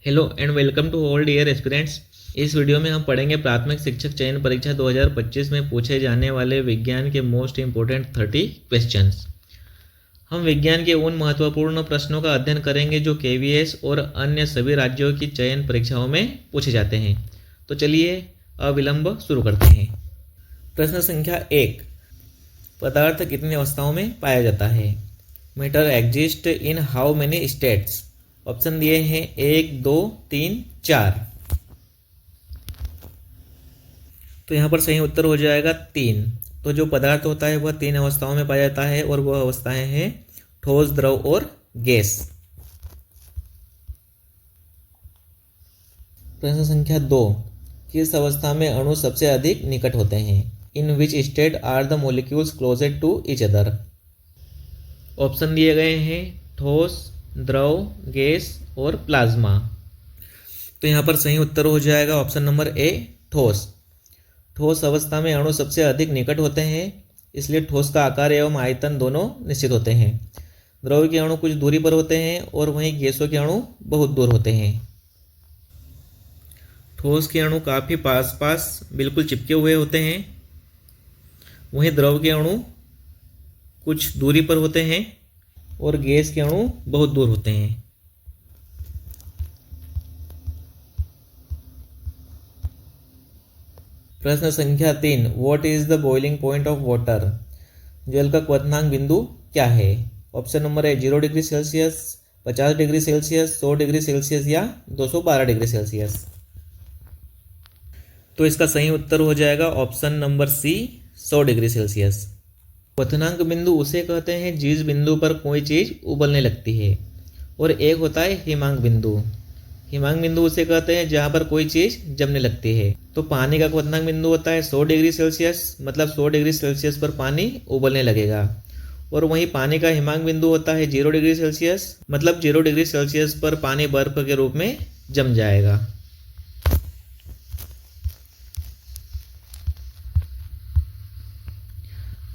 Hello and welcome to all dear aspirants. इस video में हम पढ़ेंगे प्राथमिक शिक्षक चयन परीक्षा 2025 में पूछे जाने वाले विज्ञान के मोस्ट इंपोर्टेंट 30 क्वेश्चंस। हम विज्ञान के उन महत्वपूर्ण प्रश्नों का अध्ययन करेंगे जो केवीएस और अन्य सभी राज्यों की चयन परीक्षाओं में पूछे जाते हैं। तो चलिए अविलंब शुरू करते हैं। प्रश्न संख्या 1, पदार्थ कितनी अवस्थाओं में पाया जाता है? Matter exist in how many states? Option दिए हैं 1, 2, 3, 4। तो यहाँ पर सही उत्तर हो जाएगा 3। तो जो पदार्थ होता है वह 3 अवस्थाओं में पाया जाता है और वह अवस्थाएं हैं ठोस, द्रव और गैस। प्रश्न संख्या 2, किस अवस्था में अणु सबसे अधिक निकट होते हैं? In which state are the molecules closest to each other? Option दिए गए हैं ठोस, द्रव, गैस और प्लाज्मा। तो यहाँ पर सही उत्तर हो जाएगा ऑप्शन नंबर ए, ठोस। ठोस अवस्था में अणु सबसे अधिक निकट होते हैं, इसलिए ठोस का आकार एवं आयतन दोनों निश्चित होते हैं। द्रव के अणु कुछ दूरी पर होते हैं और वहीं गैसों के अणु बहुत दूर होते हैं। ठोस के अणु काफ़ी पास पास बिल्कुल चिपके हुए होते हैं, वहीं द्रव के अणु कुछ दूरी पर होते हैं और गैस के अणु बहुत दूर होते हैं। प्रश्न संख्या 3, what is the boiling point of water? जल का क्वथनांक बिंदु क्या है? Option number A 0 degree Celsius, 50 degree Celsius, 100 degree Celsius या 212 डिग्री सेल्सियस। तो इसका सही उत्तर हो जाएगा option number C, 100 degree Celsius. क्वथनांक बिंदु उसे कहते हैं जिस बिंदु पर कोई चीज़ उबलने लगती है, और एक होता है हिमांक बिंदु। हिमांक बिंदु उसे कहते हैं जहाँ पर कोई चीज़ जमने लगती है। तो पानी का क्वथनांक बिंदु होता है 100 डिग्री सेल्सियस, मतलब 100 डिग्री सेल्सियस पर पानी उबलने लगेगा। और वहीं पानी का हिमांक बिंदु होता है 0 डिग्री सेल्सियस, मतलब 0 डिग्री सेल्सियस पर पानी बर्फ के रूप में जम जाएगा।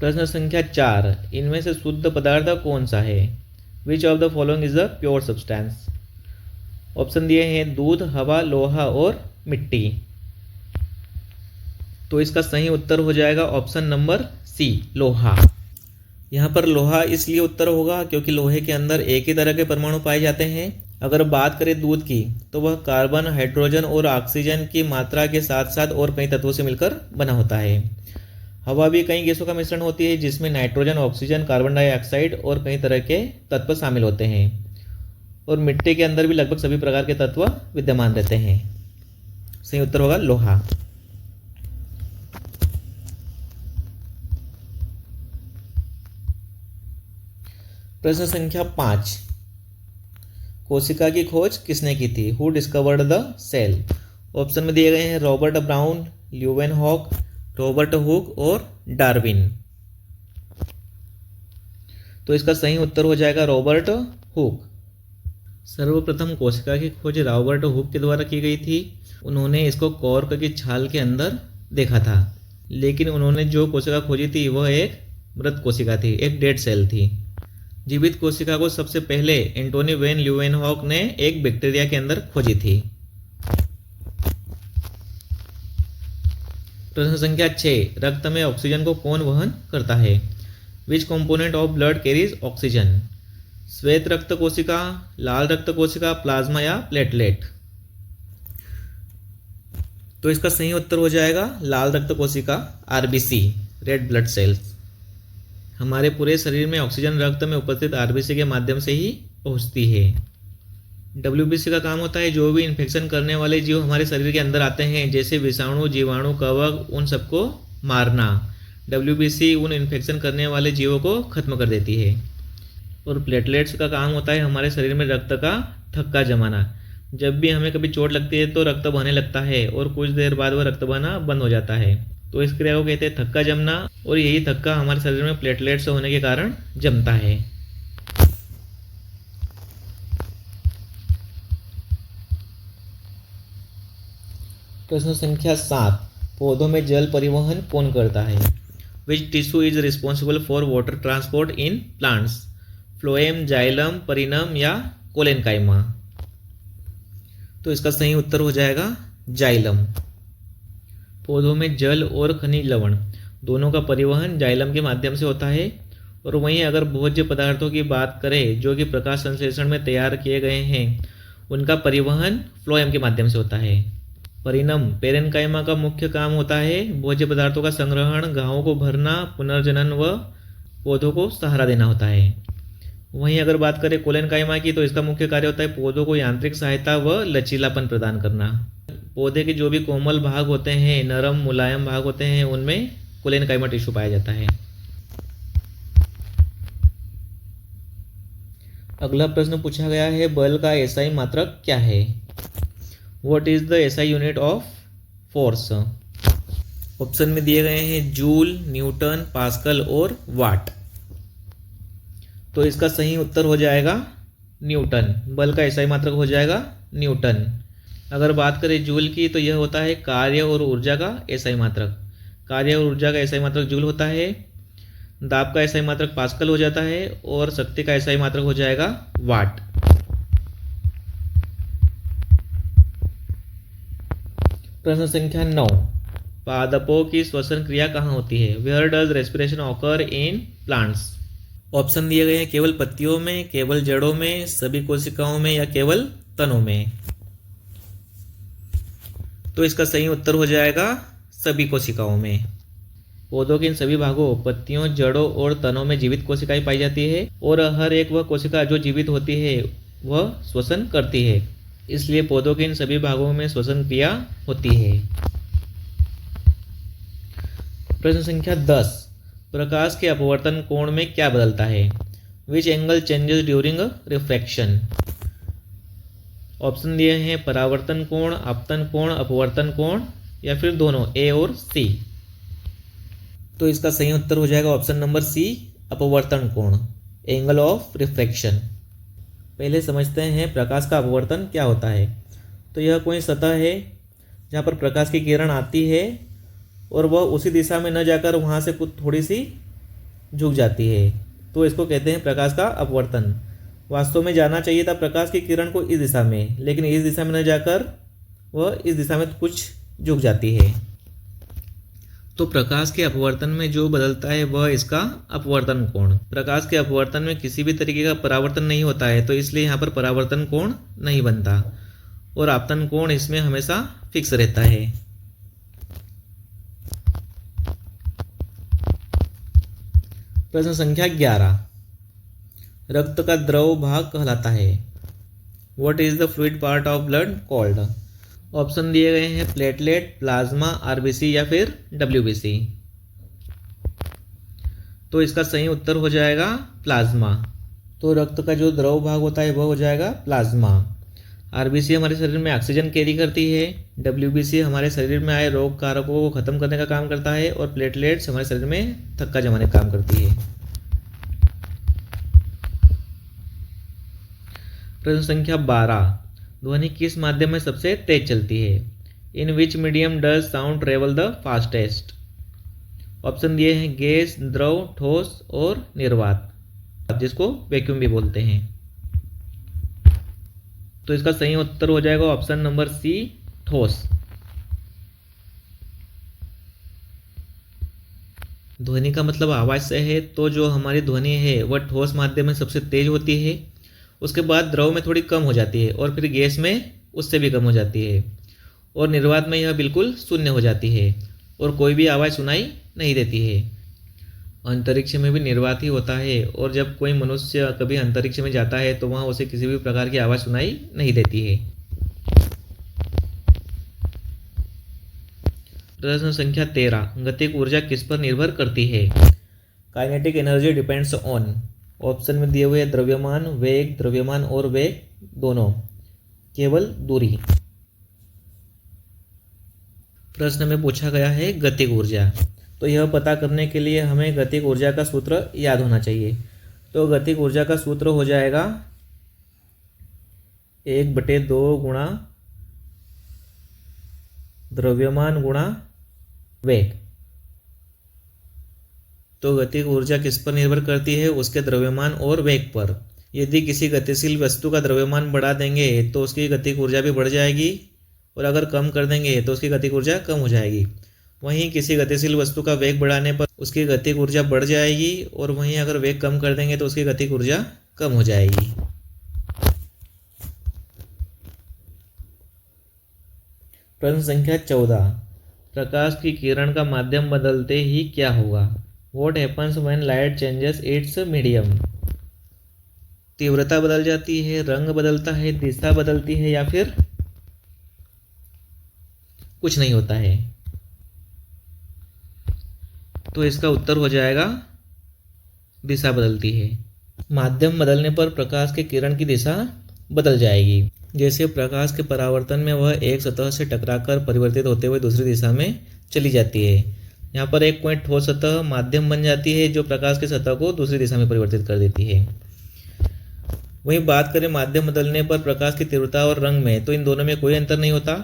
प्रश्न संख्या 4, इनमें से शुद्ध पदार्थ कौन सा है? Which of the following is the pure substance? Option दिए हैं दूध, हवा, लोहा और मिट्टी। तो इसका सही उत्तर हो जाएगा ऑप्शन नंबर सी, लोहा। यहाँ पर लोहा इसलिए उत्तर होगा क्योंकि लोहे के अंदर एक ही तरह के परमाणु पाए जाते हैं। अगर बात करें दूध की तो वह कार्बन, हाइड्रोजन और ऑक्सीजन की मात्रा के साथ साथ और कई तत्वों से मिलकर बना होता है। हवा भी कई गैसों का मिश्रण होती है जिसमें नाइट्रोजन, ऑक्सीजन, कार्बन डाइऑक्साइड और कई तरह के तत्व शामिल होते हैं। और मिट्टी के अंदर भी लगभग सभी प्रकार के तत्व विद्यमान रहते हैं। सही उत्तर होगा लोहा। प्रश्न संख्या 5, कोशिका की खोज किसने की थी? Who discovered the cell? Option में दिए गए हैं Robert Brown, Leeuwenhoek, Robert Hooke और डार्विन। तो इसका सही उत्तर हो जाएगा रॉबर्ट हुक। सर्वप्रथम कोशिका की खोज रॉबर्ट हुक के द्वारा की गई थी। उन्होंने इसको कॉर्क की छाल के अंदर देखा था, लेकिन उन्होंने जो कोशिका खोजी थी वह एक मृत कोशिका थी, एक डेड सेल थी। जीवित कोशिका को सबसे पहले एंटोनी वैन ल्यूवेनहॉक ने एक बैक्टीरिया के अंदर खोजी थी। प्रश्न संख्या 6, रक्त में ऑक्सीजन को कौन वहन करता है? विच component of blood carries oxygen? श्वेत रक्त कोशिका, लाल रक्त कोशिका, प्लाज्मा या प्लेटलेट? तो इसका सही उत्तर हो जाएगा लाल रक्त कोशिका, आरबीसी, रेड ब्लड सेल्स। हमारे पूरे शरीर में ऑक्सीजन रक्त में उपस्थित आरबीसी के माध्यम से ही पहुंचती है। डब्ल्यूबीसी का काम होता है जो भी इन्फेक्शन करने वाले जीव हमारे शरीर के अंदर आते हैं, जैसे विषाणु, जीवाणु, कवक, उन सबको मारना। डब्ल्यूबीसी उन इन्फेक्शन करने वाले जीवों को खत्म कर देती है। और प्लेटलेट्स का काम होता है हमारे शरीर में रक्त का थक्का जमाना। जब भी हमें कभी चोट लगती है तो रक्त बहने लगता है और कुछ देर बाद वह रक्त बहना बंद हो जाता है। तो इस क्रिया को कहते हैं थक्का जमना, और यही थक्का हमारे शरीर में प्लेटलेट्स होने के कारण जमता है। प्रश्न संख्या 7, पौधों में जल परिवहन कौन करता है? Which tissue is responsible for water transport in plants? Phloem, xylem, परिनम या कोलेनकाइमा? तो इसका सही उत्तर हो जाएगा जाइलम। पौधों में जल और खनिज लवण दोनों का परिवहन जाइलम के माध्यम से होता है। और वहीं अगर भोज्य पदार्थों की बात करें जो कि प्रकाश संश्लेषण में तैयार किए गए हैं, उनका परिवहन फ्लोएम के माध्यम से होता है। परिणम पेरेन्काइमा का मुख्य काम होता है भोज्य पदार्थों का संग्रहण, घावों को भरना, पुनर्जनन व पौधों को सहारा देना होता है। वहीं अगर बात करें कोलेनकाइमा की, तो इसका मुख्य कार्य होता है पौधों को यांत्रिक सहायता व लचीलापन प्रदान करना। पौधे के जो भी कोमल भाग होते हैं, नरम मुलायम भाग होते हैं, उनमें कोलेनकाइमा टिश्यू पाया जाता है। अगला प्रश्न पूछा गया है, बल का एसआई मात्रक क्या है? What is the SI unit of force? Option में दिए गए हैं जूल, न्यूटन, पास्कल और वाट। तो इसका सही उत्तर हो जाएगा न्यूटन। बल का एसआई मात्रक हो जाएगा न्यूटन। अगर बात करें जूल की, तो यह होता है कार्य और ऊर्जा का एसआई मात्रक। कार्य और ऊर्जा का एसआई मात्रक जूल होता है। दाब का एसआई मात्रक पास्कल हो जाता है और शक्ति का एसआई मात्रक हो जाएगा वाट। प्रश्न संख्या 9, पादपों की श्वसन क्रिया कहाँ होती है? Where does respiration occur in plants? Option दिए गए हैं केवल पत्तियों में, केवल जड़ों में, सभी कोशिकाओं में या केवल तनों में। तो इसका सही उत्तर हो जाएगा सभी कोशिकाओं में। पौधों के इन सभी भागों, पत्तियों, जड़ों और तनों में जीवित कोशिकाएं पाई जाती है और हर एक वह कोशिका जो जीवित होती है वह श्वसन करती है। इसलिए पौधों के इन सभी भागों में श्वसन क्रिया होती है। प्रश्न संख्या 10, प्रकाश के अपवर्तन कोण में क्या बदलता है? Which angle changes during refraction? Option दिए हैं परावर्तन कोण, आपतन कोण, अपवर्तन कोण या फिर दोनों, ए और सी। तो इसका सही उत्तर हो जाएगा ऑप्शन नंबर सी, अपवर्तन कोण, एंगल ऑफ रिफ्रैक्शन। पहले समझते हैं प्रकाश का अपवर्तन क्या होता है। तो यह कोई सतह है जहाँ पर प्रकाश की किरण आती है और वह उसी दिशा में न जाकर वहाँ से कुछ थोड़ी सी झुक जाती है, तो इसको कहते हैं प्रकाश का अपवर्तन। वास्तव में जाना चाहिए था प्रकाश की किरण को इस दिशा में, लेकिन इस दिशा में न जाकर वह इस दिशा में कुछ झुक जाती है। तो प्रकाश के अपवर्तन में जो बदलता है वह इसका अपवर्तन कोण। प्रकाश के अपवर्तन में किसी भी तरीके का परावर्तन नहीं होता है, तो इसलिए यहाँ पर परावर्तन कोण नहीं बनता और आपतन कोण इसमें हमेशा फिक्स रहता है। प्रश्न संख्या 11, रक्त का द्रव भाग कहलाता है। What is the fluid part of blood called? Option दिए गए हैं प्लेटलेट, प्लाज्मा, आरबीसी या फिर डब्ल्यूबीसी। तो इसका सही उत्तर हो जाएगा प्लाज्मा। तो रक्त का जो द्रव भाग होता है वह हो जाएगा प्लाज्मा। आरबीसी हमारे शरीर में ऑक्सीजन कैरी करती है, डब्ल्यूबीसी हमारे शरीर में आए रोग कारकों को खत्म करने का काम करता है और प्लेटलेट्स हमारे शरीर में थक्का जमाने का काम करती है। प्रश्न संख्या 12, ध्वनि किस माध्यम में सबसे तेज चलती है? In which medium does sound travel the fastest? Option दिए हैं गैस, द्रव, ठोस और निर्वात, जिसको वैक्यूम भी बोलते हैं। तो इसका सही उत्तर हो जाएगा ऑप्शन नंबर सी, ठोस। ध्वनि का मतलब आवाज से है, तो जो हमारी ध्वनि है वह ठोस माध्यम में सबसे तेज होती है, उसके बाद द्रव में थोड़ी कम हो जाती है और फिर गैस में उससे भी कम हो जाती है और निर्वात में यह बिल्कुल शून्य हो जाती है और कोई भी आवाज़ सुनाई नहीं देती है। अंतरिक्ष में भी निर्वात ही होता है और जब कोई मनुष्य कभी अंतरिक्ष में जाता है तो वहाँ उसे किसी भी प्रकार की आवाज़ सुनाई नहीं देती है। प्रश्न संख्या 13, गतिक ऊर्जा किस पर निर्भर करती है? Kinetic energy depends on. Option में दिए हुए द्रव्यमान, वेग, द्रव्यमान और वेग दोनों, केवल दूरी। प्रश्न में पूछा गया है गतिक ऊर्जा, तो यह पता करने के लिए हमें गतिक ऊर्जा का सूत्र याद होना चाहिए। तो गतिक ऊर्जा का सूत्र हो जाएगा 1/2 गुणा द्रव्यमान गुणा वेग। तो गतिक ऊर्जा किस पर निर्भर करती है? उसके द्रव्यमान और वेग पर। यदि किसी गतिशील वस्तु का द्रव्यमान बढ़ा देंगे तो उसकी गतिक ऊर्जा भी बढ़ जाएगी, और अगर कम कर देंगे तो उसकी गतिक ऊर्जा कम हो जाएगी। वहीं किसी गतिशील वस्तु का वेग बढ़ाने पर उसकी गतिक ऊर्जा बढ़ जाएगी, और वहीं अगर वेग कम कर देंगे तो उसकी गतिक ऊर्जा कम हो जाएगी। प्रश्न संख्या 14, प्रकाश की किरण का माध्यम बदलते ही क्या होगा? What happens when light changes its medium? तीव्रता बदल जाती है, रंग बदलता है, दिशा बदलती है, या फिर कुछ नहीं होता है? तो इसका उत्तर हो जाएगा दिशा बदलती है। माध्यम बदलने पर प्रकाश के किरण की दिशा बदल जाएगी। जैसे प्रकाश के परावर्तन में वह एक सतह से टकराकर परिवर्तित होते हुए दूसरी दिशा में चली जाती है। यहाँ पर एक कोई ठोस सतह माध्यम बन जाती है जो प्रकाश की सतह को दूसरी दिशा में परिवर्तित कर देती है। वहीं बात करें माध्यम बदलने पर प्रकाश की तीव्रता और रंग में, तो इन दोनों में कोई अंतर नहीं होता,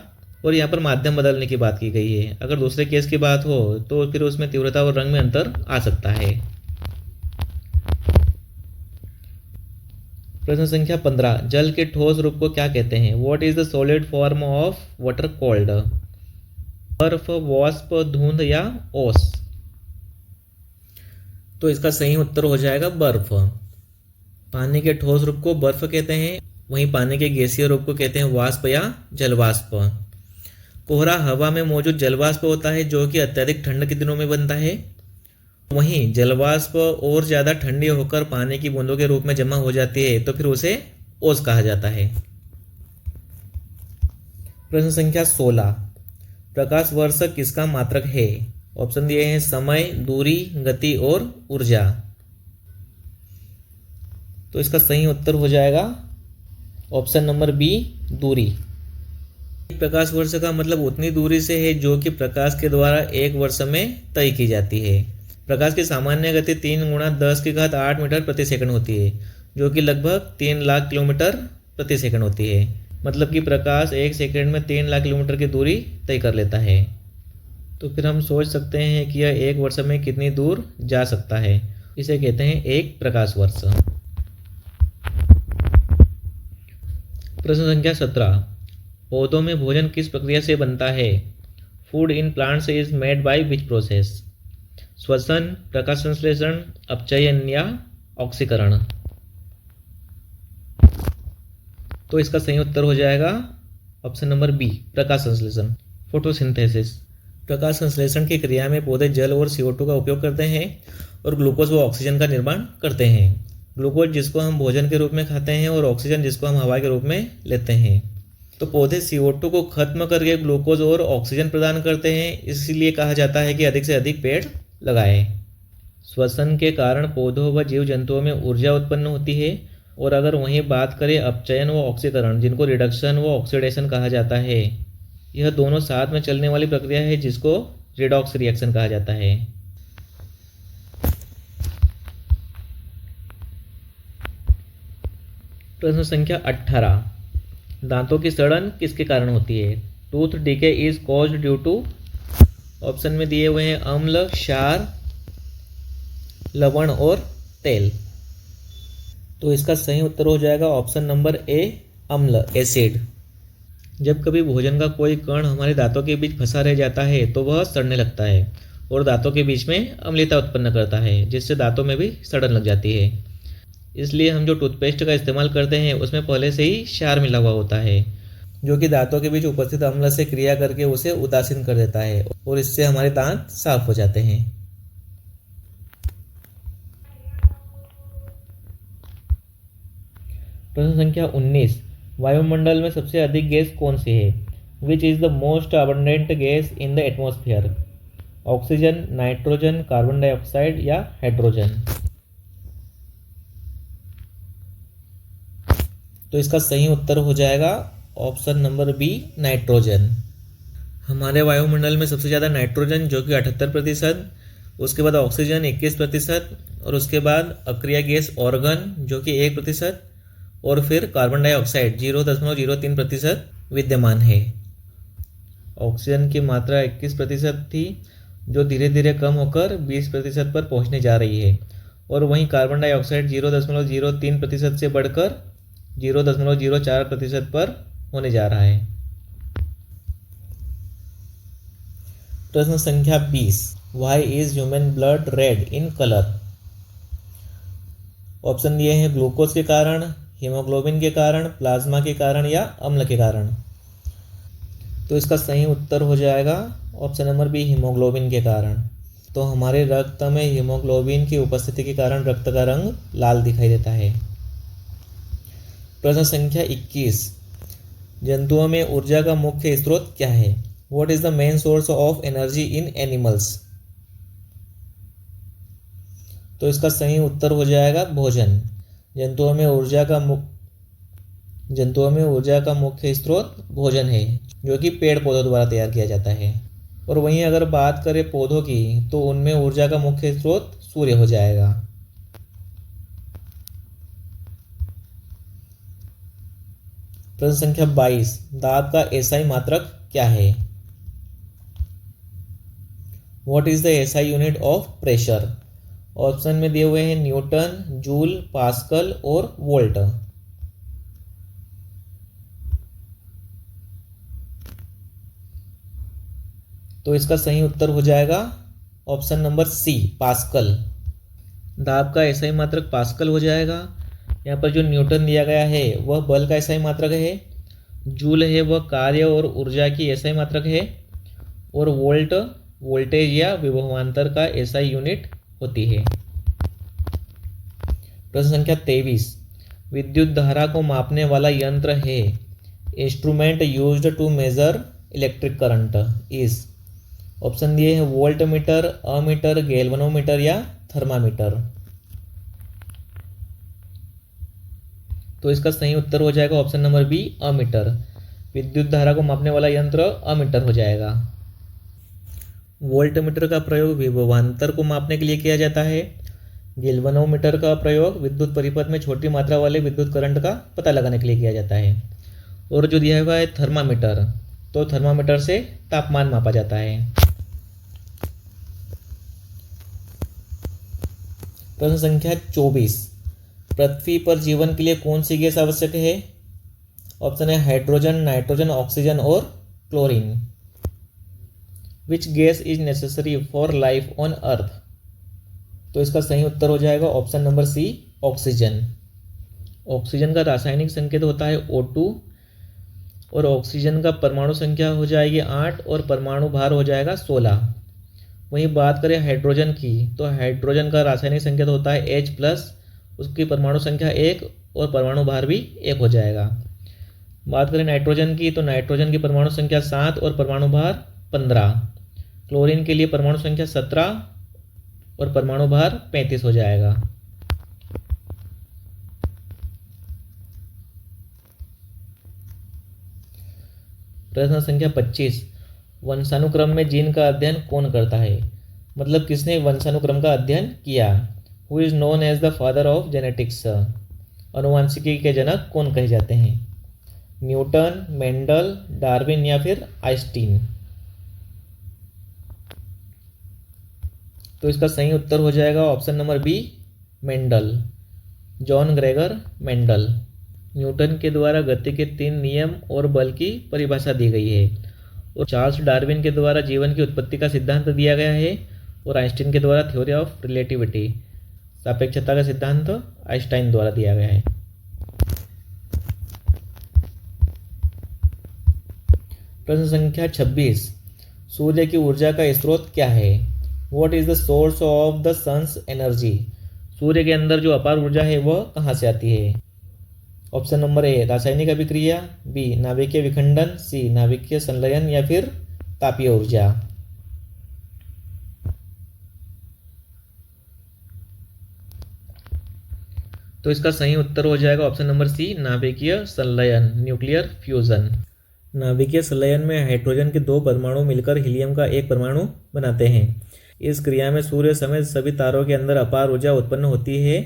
और यहाँ पर माध्यम बदलने की बात की गई है। अगर दूसरे केस की बात हो तो फिर उसमें तीव्रता और रंग में अंतर आ सकता है। प्रश्न संख्या 15, जल के ठोस रूप को क्या कहते हैं? What is the solid form of water called? बर्फ, वाष्प, धुंध या ओस? तो इसका सही उत्तर हो जाएगा बर्फ। पानी के ठोस रूप को बर्फ कहते हैं, वहीं पानी के गैसीय रूप को कहते हैं वाष्प या जलवाष्प। कोहरा हवा में मौजूद जलवाष्प होता है जो कि अत्यधिक ठंड के दिनों में बनता है। वहीं जलवाष्प और ज़्यादा ठंडी होकर पानी की बूंदों के रूप में जमा हो जाती है तो फिर उसे ओस कहा जाता है। प्रश्न संख्या 16, प्रकाश वर्ष किसका मात्रक है? ऑप्शन दिए हैं समय, दूरी, गति और ऊर्जा। तो इसका सही उत्तर हो जाएगा ऑप्शन नंबर बी, दूरी। प्रकाश वर्ष का मतलब उतनी दूरी से है जो कि प्रकाश के द्वारा एक वर्ष में तय की जाती है। प्रकाश की सामान्य गति 3 × 10⁸ मीटर प्रति सेकंड होती है, जो कि लगभग 3 लाख किलोमीटर प्रति सेकंड होती है। मतलब कि प्रकाश एक सेकंड में 3 लाख किलोमीटर की दूरी तय कर लेता है। तो फिर हम सोच सकते हैं कि यह एक वर्ष में कितनी दूर जा सकता है। इसे कहते हैं एक प्रकाश वर्ष। प्रश्न संख्या 17, पौधों में भोजन किस प्रक्रिया से बनता है? Food in plants is made by which process? श्वसन, प्रकाश संश्लेषण, अपचयन या ऑक्सीकरण? तो इसका सही उत्तर हो जाएगा ऑप्शन नंबर बी, प्रकाश संश्लेषण, फोटोसिंथेसिस। प्रकाश संश्लेषण की क्रिया में पौधे जल और CO2 का उपयोग करते हैं और ग्लूकोज व ऑक्सीजन का निर्माण करते हैं। ग्लूकोज जिसको हम भोजन के रूप में खाते हैं और ऑक्सीजन जिसको हम हवा के रूप में लेते हैं। तो पौधे CO2 को खत्म करके ग्लूकोज और ऑक्सीजन प्रदान करते हैं, इसलिए कहा जाता है कि अधिक से अधिक पेड़ लगाएं। श्वसन के कारण पौधों व जीव जंतुओं में ऊर्जा उत्पन्न होती है। और अगर वहीं बात करें अपचयन व ऑक्सीकरण, जिनको रिडक्शन व ऑक्सीडेशन कहा जाता है, यह दोनों साथ में चलने वाली प्रक्रिया है जिसको रिडॉक्स रिएक्शन कहा जाता है। प्रश्न संख्या 18, दांतों की सड़न किसके कारण होती है? Tooth decay is caused due to? Option में दिए हुए हैं अम्ल, क्षार, लवण और तेल। तो इसका सही उत्तर हो जाएगा ऑप्शन नंबर ए, अम्ल, एसिड। जब कभी भोजन का कोई कण हमारे दांतों के बीच फंसा रह जाता है तो वह सड़ने लगता है और दांतों के बीच में अम्लता उत्पन्न करता है, जिससे दांतों में भी सड़न लग जाती है। इसलिए हम जो टूथपेस्ट का इस्तेमाल करते हैं उसमें पहले से ही क्षार मिला हुआ होता है, जो कि दांतों के बीच उपस्थित अम्ल से क्रिया करके उसे उदासीन कर देता है और इससे हमारे दांत साफ हो जाते हैं। प्रश्न संख्या 19, वायुमंडल में सबसे अधिक गैस कौन सी है? Which is the most abundant gas in the atmosphere? Oxygen, nitrogen, carbon dioxide या हाइड्रोजन? तो इसका सही उत्तर हो जाएगा ऑप्शन नंबर बी, नाइट्रोजन। हमारे वायुमंडल में सबसे ज़्यादा नाइट्रोजन जो कि 78%, उसके बाद ऑक्सीजन 21% और उसके बाद अक्रिय गैस ऑर्गन जो कि 1% और फिर कार्बन डाइऑक्साइड 0.03% विद्यमान है। ऑक्सीजन की मात्रा 21% थी जो धीरे धीरे कम होकर 20% पर पहुंचने जा रही है और वहीं कार्बन डाइऑक्साइड 0.03% से बढ़कर 0.04% पर होने जा रहा है। प्रश्न संख्या 20, why is human blood red in colour? Option दिए हैं ग्लूकोज के कारण, हीमोग्लोबिन के कारण, प्लाज्मा के कारण या अम्ल के कारण। तो इसका सही उत्तर हो जाएगा ऑप्शन नंबर बी, हीमोग्लोबिन के कारण। तो हमारे रक्त में हीमोग्लोबिन की उपस्थिति के कारण रक्त का रंग लाल दिखाई देता है। प्रश्न संख्या 21, जंतुओं में ऊर्जा का मुख्य स्रोत क्या है? What is the main source of energy in animals? तो इसका सही उत्तर हो जाएगा भोजन। जंतुओं में ऊर्जा का मुख्य स्रोत भोजन है, जो कि पेड़ पौधों द्वारा तैयार किया जाता है। और वहीं अगर बात करें पौधों की, तो उनमें ऊर्जा का मुख्य स्रोत सूर्य हो जाएगा। प्रश्न संख्या 22, दाब का एसआई मात्रक क्या है? What is the SI unit of pressure? Option में दिए हुए हैं न्यूटन, जूल, पास्कल और वोल्ट। तो इसका सही उत्तर हो जाएगा ऑप्शन नंबर सी, पास्कल। दाब का एसआई मात्रक पास्कल हो जाएगा। यहाँ पर जो न्यूटन दिया गया है वह बल का एसआई मात्रक है, जूल है वह कार्य और ऊर्जा की एसआई मात्रक है, और वोल्ट वोल्टेज या विभवांतर का एसआई यूनिट होती है। प्रश्न संख्या 23, विद्युत धारा को मापने वाला यंत्र है। Instrument used to measure electric current is. Option दिए हैं वोल्ट मीटर, अमीटर, गैल्वेनोमीटर या थर्मामीटर। तो इसका सही उत्तर हो जाएगा ऑप्शन नंबर बी, अमीटर। विद्युत धारा को मापने वाला यंत्र अमीटर हो जाएगा। वोल्ट मीटर का प्रयोग विभवांतर को मापने के लिए किया जाता है। गैल्वेनोमीटर का प्रयोग विद्युत परिपथ में छोटी मात्रा वाले विद्युत करंट का पता लगाने के लिए किया जाता है। और जो दिया हुआ है थर्मामीटर, तो थर्मामीटर से तापमान मापा जाता है। प्रश्न संख्या 24, पृथ्वी पर जीवन के लिए कौन सी गैस आवश्यक है? ऑप्शन है हाइड्रोजन, नाइट्रोजन, ऑक्सीजन और chlorine. Which gas is necessary for life on earth? तो इसका सही उत्तर हो जाएगा option number C, oxygen. Oxygen का रासायनिक संकेत होता है O2 और ऑक्सीजन का परमाणु संख्या हो जाएगी 8 और परमाणु भार हो जाएगा 16। वहीं बात करें हाइड्रोजन की, तो हाइड्रोजन का रासायनिक संकेत होता है H+, उसकी परमाणु संख्या 1 और परमाणु भार भी 1 हो जाएगा। बात करें नाइट्रोजन की, तो नाइट्रोजन की परमाणु संख्या 7 और परमाणु भार 15। क्लोरीन के लिए परमाणु संख्या 17 और परमाणु भार 35 हो जाएगा। प्रश्न संख्या 25, वंशानुक्रम में जीन का अध्ययन कौन करता है? मतलब किसने वंशानुक्रम का अध्ययन किया? Who is known as the father of genetics? अनुवांशिकी के जनक कौन कहे जाते हैं? न्यूटन, मेंडल, डार्विन या फिर आइंस्टीन? तो इसका सही उत्तर हो जाएगा option number B, Mendel, John Gregor Mendel. Newton के द्वारा गति के 3 नियम और बल की परिभाषा दी गई है, और चार्ल्स डार्विन के द्वारा जीवन की उत्पत्ति का सिद्धांत दिया गया है, और आइंस्टीन के द्वारा थ्योरी ऑफ रिलेटिविटी, सापेक्षता का सिद्धांत आइंस्टाइन द्वारा दिया गया है। प्रश्न संख्या 26, सूर्य की ऊर्जा का स्रोत क्या है? What is the source of the sun's energy? सूर्य के अंदर जो अपार ऊर्जा है वह कहाँ से आती है? ऑप्शन नंबर ए, रासायनिक अभिक्रिया, बी, नाभिकीय विखंडन, सी, नाभिकीय संलयन या फिर तापीय ऊर्जा। तो इसका सही उत्तर हो जाएगा ऑप्शन नंबर सी, नाभिकीय संलयन, न्यूक्लियर फ्यूजन। नाभिकीय संलयन में हाइड्रोजन के 2 परमाणु मिलकर हीलियम का 1 परमाणु बनाते हैं। इस क्रिया में सूर्य समेत सभी तारों के अंदर अपार ऊर्जा उत्पन्न होती है,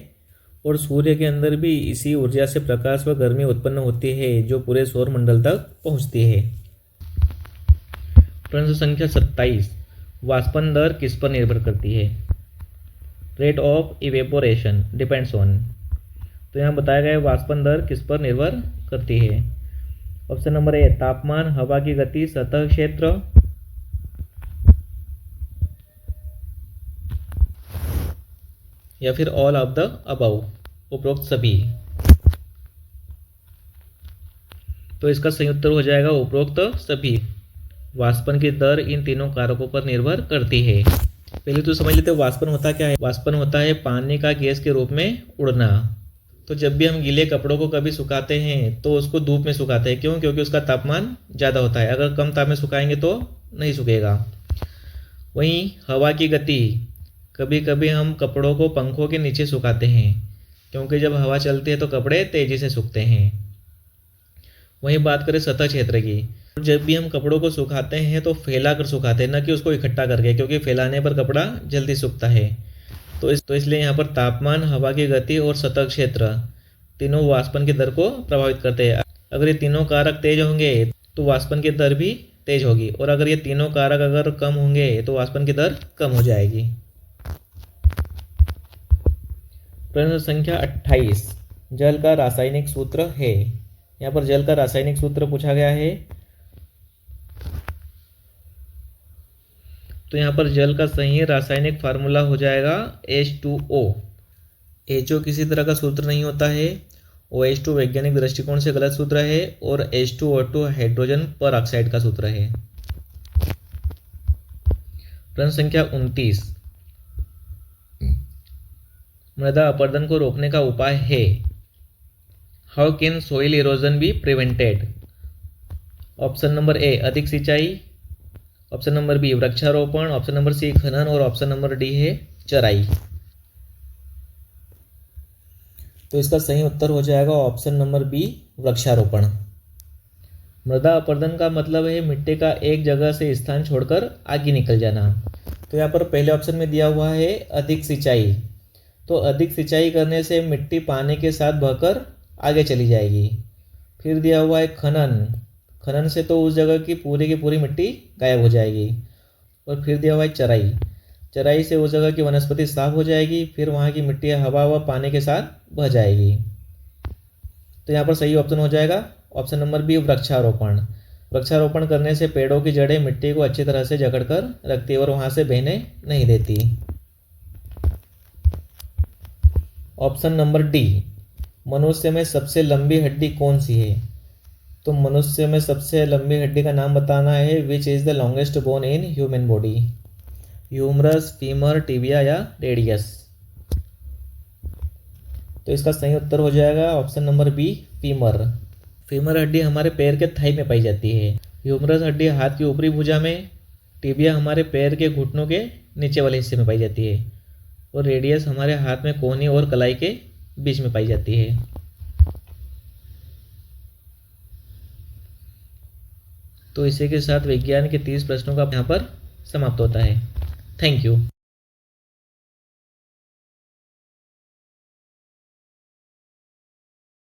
और सूर्य के अंदर भी इसी ऊर्जा से प्रकाश व गर्मी उत्पन्न होती है, जो पूरे सौर मंडल तक पहुंचती है। प्रश्न संख्या 27, वाष्पन दर किस पर निर्भर करती है? Rate of evaporation depends on. तो यहाँ बताया गया है वाष्पन दर किस पर निर्भर करती है। ऑप्शन नंबर ए तापमान, हवा की गति, सतह क्षेत्र, या फिर ऑल ऑफ द अबव, उपरोक्त सभी। तो इसका सही उत्तर हो जाएगा उपरोक्त सभी। वाष्पन की दर इन तीनों कारकों पर निर्भर करती है। पहले तो समझ लेते हैं वाष्पन होता क्या है। वाष्पन होता है पानी का गैस के रूप में उड़ना। तो जब भी हम गीले कपड़ों को कभी सुखाते हैं तो उसको धूप में सुखाते हैं। क्यों? क्योंकि उसका तापमान ज़्यादा होता है। अगर कम ताप में सुखाएंगे तो नहीं सूखेगा। वहीं हवा की गति, कभी कभी हम कपड़ों को पंखों के नीचे सुखाते हैं, क्योंकि जब हवा चलती है तो कपड़े तेज़ी से सूखते हैं। वहीं बात करें सतह क्षेत्र की, जब भी हम कपड़ों को सुखाते हैं तो फैला कर सुखाते हैं, न कि उसको इकट्ठा करके, क्योंकि फैलाने पर कपड़ा जल्दी सूखता है। तो इसलिए यहाँ पर तापमान, हवा की गति और सतह क्षेत्र तीनों वाष्पन की दर को प्रभावित करते हैं। अगर ये तीनों कारक तेज होंगे तो वाष्पन की दर भी तेज होगी, और अगर ये तीनों कारक अगर कम होंगे तो वाष्पन की दर कम हो जाएगी। प्रश्न संख्या 28, जल का रासायनिक सूत्र है। यहाँ पर जल का रासायनिक सूत्र पूछा गया है। तो यहाँ पर जल का सही रासायनिक फार्मूला हो जाएगा H2O। HO किसी तरह का सूत्र नहीं होता है। OH2 वैज्ञानिक दृष्टिकोण से गलत सूत्र है, और H2O2 हाइड्रोजन पर ऑक्साइड का सूत्र है। प्रश्न संख्या 29, मृदा अपरदन को रोकने का उपाय है। How can soil erosion be prevented? Option number A अधिक सिंचाई, ऑप्शन नंबर बी वृक्षारोपण, ऑप्शन नंबर सी खनन, और ऑप्शन नंबर डी है चराई। तो इसका सही उत्तर हो जाएगा ऑप्शन नंबर बी वृक्षारोपण। मृदा अपरदन का मतलब है मिट्टी का एक जगह से स्थान छोड़कर आगे निकल जाना। तो यहाँ पर पहले ऑप्शन में दिया हुआ है अधिक सिंचाई। तो अधिक सिंचाई करने से मिट्टी पानी के साथ बहकर आगे चली जाएगी। फिर दिया हुआ है खनन। खनन से तो उस जगह की पूरी मिट्टी गायब हो जाएगी। और फिर दिया हुआ है चराई। चराई से उस जगह की वनस्पति साफ हो जाएगी, फिर वहाँ की मिट्टी हवा व पानी के साथ बह जाएगी। तो यहाँ पर सही ऑप्शन हो जाएगा ऑप्शन नंबर बी वृक्षारोपण। वृक्षारोपण करने से पेड़ों की जड़ें मिट्टी को अच्छी तरह से जकड़कर रखती है और वहाँ से बहने नहीं देती। ऑप्शन नंबर डी, मनुष्य में सबसे लंबी हड्डी कौन सी है? तो मनुष्य में सबसे लंबी हड्डी का नाम बताना है। Which is the longest bone in human body? Humerus, femur, tibia या रेडियस? तो इसका सही उत्तर हो जाएगा option number B femur. Femur हड्डी हमारे पैर के थाई में पाई जाती है। ह्यूमरस हड्डी हाथ की ऊपरी भुजा में, टिबिया हमारे पैर के घुटनों के नीचे वाले हिस्से में पाई जाती है, और रेडियस हमारे हाथ में कोहनी और कलाई के बीच में पाई जाती है। तो इसी के साथ विज्ञान के 30 प्रश्नों का यहाँ पर समाप्त होता है। Thank you.